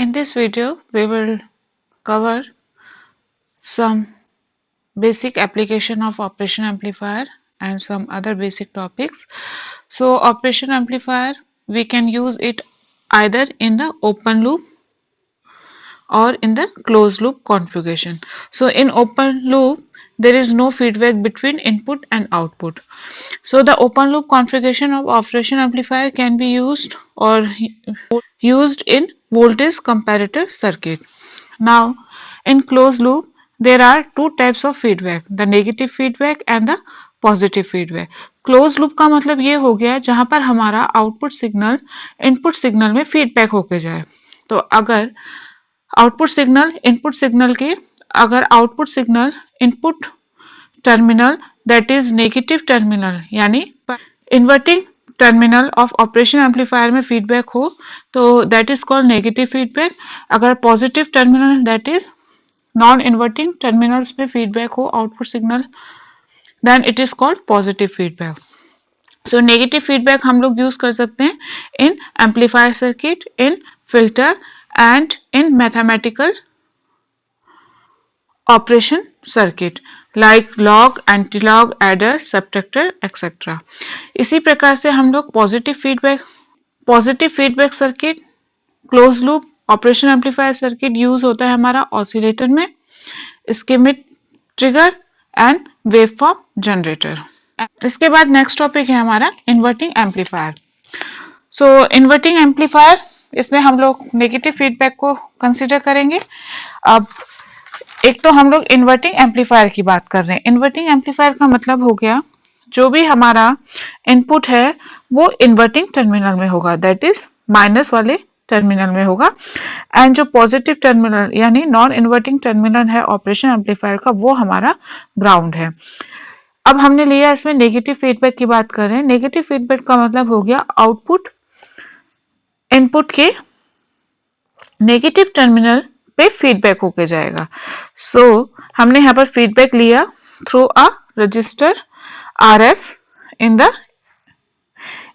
In this video, we will cover some basic application of operation amplifier and some other basic topics. So, operation amplifier, we can use it either in the open loop or in the closed loop configuration. So, in open loop, there is no feedback between input and output. So, the open loop configuration of operation amplifier can be used or used in voltage comparative circuit. Now, in closed loop, there are two types of feedback, the negative feedback and the positive feedback. Close loop का मतलब ये हो गया जहां पर हमारा output signal input signal में feedback होके जाए. तो अगर आउटपुट सिग्नल इनपुट सिग्नल के अगर output signal input terminal that is negative terminal यानी inverting terminal of operation amplifier में फीडबैक हो तो that is called negative feedback. अगर positive terminal that is non inverting terminals में फीडबैक हो output signal then it is called positive feedback. So negative feedback हम लोग use कर सकते हैं in amplifier circuit, in filter and in mathematical operation circuit like log, antilog, adder, subtractor etcetera. इसी प्रकार से हम लोग positive feedback circuit, close loop operation amplifier circuit use होता है हमारा ऑसिलेटर में, ischemic trigger and waveform generator. इसके बाद नेक्स्ट टॉपिक है हमारा इन्वर्टिंग एम्पलीफायर. सो इन्वर्टिंग एम्पलीफायर, इसमें हम लोग नेगेटिव फीडबैक को कंसिडर करेंगे. अब एक तो हम लोग इन्वर्टिंग एम्पलीफायर की बात कर रहे हैं. इन्वर्टिंग एम्पलीफायर का मतलब हो गया जो भी हमारा इनपुट है वो इन्वर्टिंग टर्मिनल में होगा, दैट इज माइनस वाले टर्मिनल में होगा, एंड जो पॉजिटिव टर्मिनल यानी नॉन इन्वर्टिंग टर्मिनल है ऑपरेशन एम्पलीफायर का वो हमारा ग्राउंड है. अब हमने लिया इसमें नेगेटिव फीडबैक की बात कर रहे हैं. नेगेटिव फीडबैक का मतलब हो गया आउटपुट इनपुट के नेगेटिव टर्मिनल पे फीडबैक होके जाएगा. सो हमने यहाँ पर फीडबैक लिया through a resistor RF in the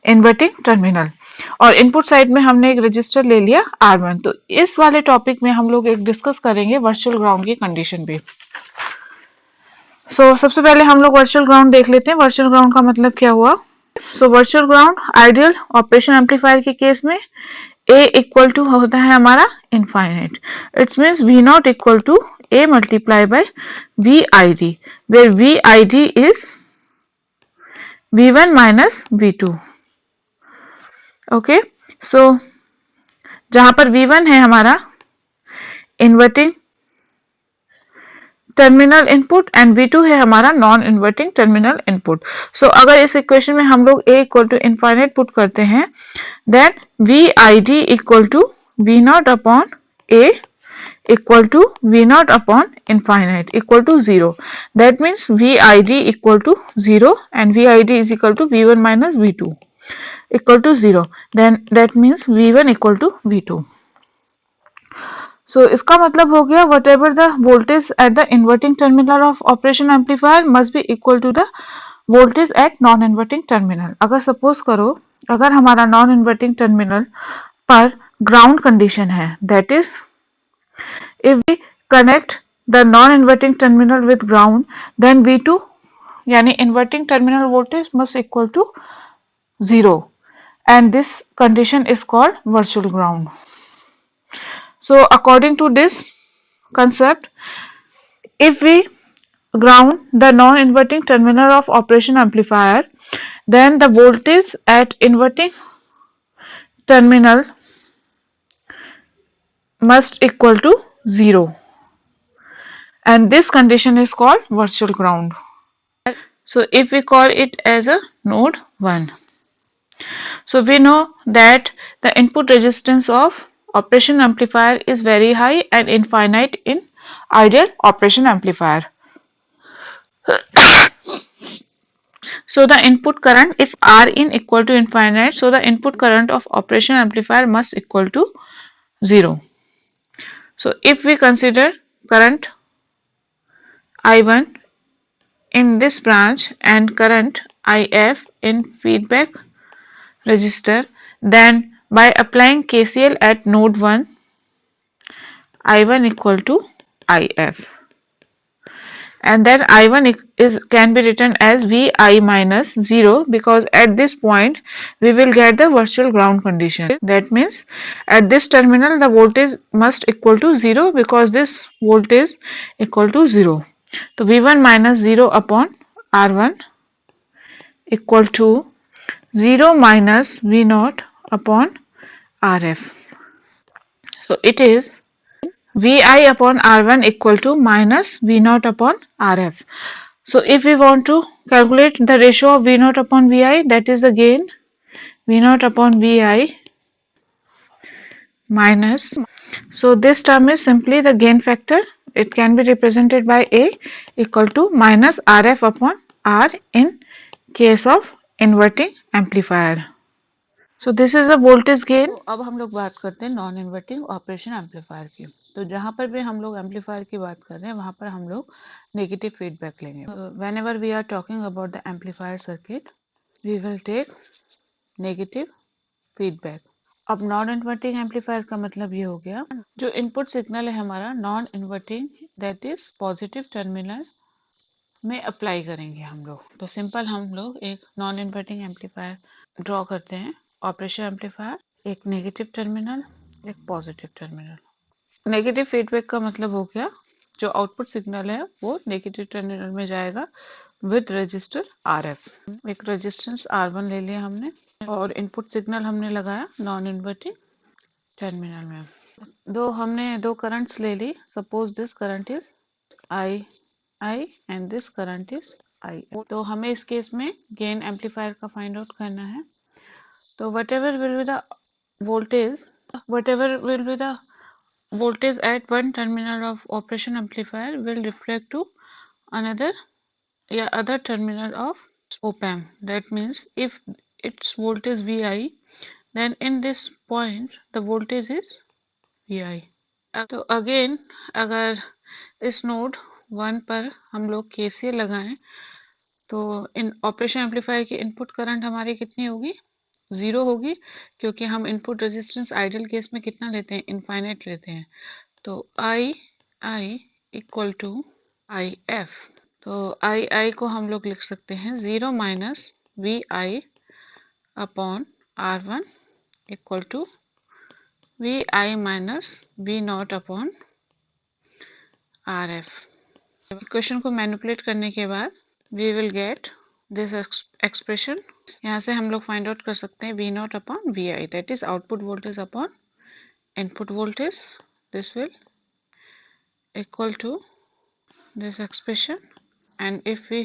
inverting terminal और इनपुट साइड में हमने एक रजिस्टर ले लिया R1. तो इस वाले टॉपिक में हम लोग एक डिस्कस करेंगे वर्चुअल ग्राउंड की कंडीशन भी. सो सबसे पहले हम लोग वर्चुअल ग्राउंड देख लेते हैं. वर्चुअल ग्राउंड का मतलब क्या हुआ. So virtual ground ideal operation amplifier के केस में A इक्वल टू होता है हमारा infinite. It's means V0 equal to A multiply by VID where VID is V1 minus V2. Okay, so जहां पर V1 है हमारा inverting terminal input and V2 है हमारा non inverting terminal input. So अगर इस इक्वेशन में हम लोग A equal to infinite put करते हैं then VID equal to V0 upon A equal to V0 upon infinite equal to 0. That means VID equal to 0 and VID is equal to V1 minus V2 equal to 0. Then that means V1 equal to V2. So इसका मतलब हो गया whatever the voltage eight the inverting terminal of operation amplifier must be equal to the voltage at non inverting terminal. अगर suppose करो अगर हमारा non inverting terminal पर ground condition है that is if we connect the non inverting terminal with ground then V2 यानी inverting terminal voltage must equal to 0 and this condition is called virtual ground. So according to this concept, if we ground the non-inverting terminal of operation amplifier, then the voltage at inverting terminal must equal to 0 and this condition is called virtual ground. So if we call it as a node 1. So we know that the input resistance of operation amplifier is very high and infinite in ideal operation amplifier. So the input current, if Rin equal to infinite, so the input current of operation amplifier must equal to 0. So if we consider current I1 in this branch and current IF in feedback resistor, then by applying KCL at node 1 I1 equal to IF, and then I1 can be written as Vi minus 0, because at this point we will get the virtual ground condition. That means at this terminal the voltage must equal to 0, because this voltage equal to 0. So V1 minus 0 upon R1 equal to 0 minus V0 upon RF. So it is Vi upon R1 equal to minus V0 upon RF. So if we want to calculate the ratio of V0 upon Vi, that is the gain V0 upon Vi minus. So this term is simply the gain factor. It can be represented by A equal to minus RF upon R in case of inverting amplifier. So this is a voltage gain. तो अब हम लोग बात करते हैं non inverting operation amplifier की। तो जहाँ पर भी हम लोग एम्पलीफायर की बात कर रहे हैं वहाँ पर हम लोग नेगेटिव फीडबैक लेंगे। Whenever we are talking about the amplifier circuit we will take negative feedback. अब नॉन इन्वर्टिंग एम्पलीफायर का मतलब ये हो गया, जो इनपुट सिग्नल है हमारा non inverting, that is positive terminal में अप्लाई करेंगे हम लोग। तो सिंपल हम लोग एक नॉन इन्वर्टिंग एम्पलीफायर ड्रॉ करते हैं, ऑपरेशन एम्पलीफायर, एक नेगेटिव टर्मिनल, एक पॉजिटिव टर्मिनल। नेगेटिव फीडबैक का मतलब हो गया, जो आउटपुट सिग्नल है वो नेगेटिव टर्मिनल में जाएगा विद रजिस्टर RF। एक रेजिस्टेंस R1 ले लिया हमने और इनपुट सिग्नल हमने लगाया नॉन इन्वर्टिंग टर्मिनल में। हमने दो करंट्स ले ली, suppose this current is I and this current is I। तो हमें इस केस में गेन एम्पलीफायर का फाइंड आउट करना है। तो whatever will be the voltage at one terminal of operation amplifier will reflect to another other terminal of op-amp. That means if its voltage Vi, then in this point the voltage is Vi। तो again अगर इस node 1 पर हम लोग KCL लगाएं तो इन operation amplifier की input current हमारी कितनी होगी, 0 होगी, क्योंकि हम इनपुट रेजिस्टेंस आइडियल केस में कितना लेते हैं, इनफाइनाइट लेते हैं। तो I इक्वल टू IF। तो I को हम लोग लिख सकते हैं 0 minus VI upon R1 equal to VI minus V0 upon RF। Equation को मैनिपुलेट करने के बाद we will get this expression. यहाँ से हम लोग फाइंड आउट कर सकते हैं V0 upon VI, that is output voltage upon input voltage. This will equal to this expression, and if we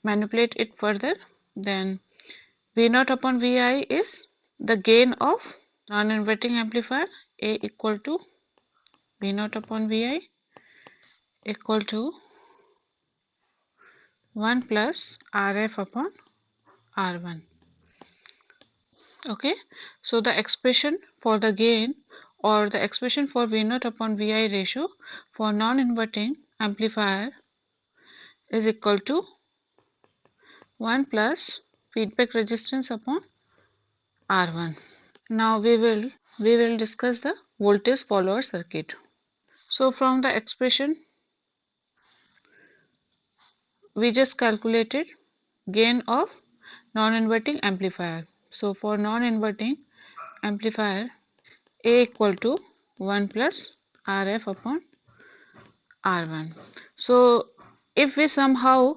manipulate it further, then V0 upon Vi is the gain of non-inverting amplifier, A equal to V0 upon Vi equal to 1 plus RF upon R1. Okay, so the expression for the gain or the expression for V0 upon Vi ratio for non-inverting amplifier is equal to 1 plus feedback resistance upon R1. Now we will discuss the voltage follower circuit. So from the expression we just calculated gain of non-inverting amplifier. So for non-inverting amplifier, A equal to 1 plus RF upon R1. So if we somehow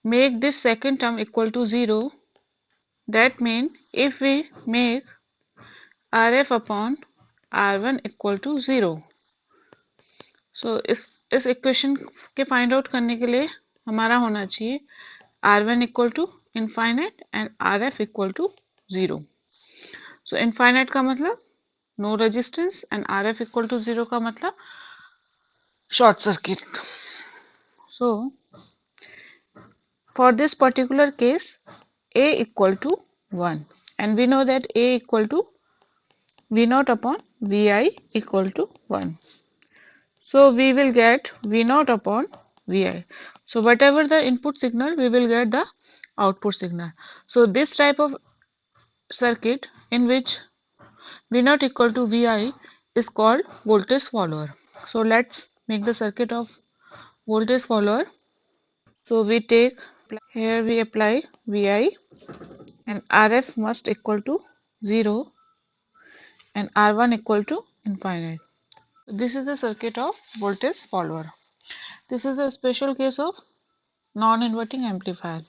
make this second term equal to 0, that means if we make RF upon R1 equal to 0, so इस equation के find out करने के लिए हमारा होना चाहिए R1 equal to infinite and RF equal to 0। So infinite का मतलब no resistance and RF equal to 0 का मतलब short circuit. So for this particular case A equal to 1, and we know that A equal to V0 upon Vi equal to 1. So we will get V0 upon Vi. So whatever the input signal, we will get the output signal. So this type of circuit in which V0 equal to Vi is called voltage follower. So let's make the circuit of voltage follower. So we take, here we apply Vi and Rf must equal to 0 and R1 equal to infinite. This is the circuit of voltage follower. This is a special case of non-inverting amplifier.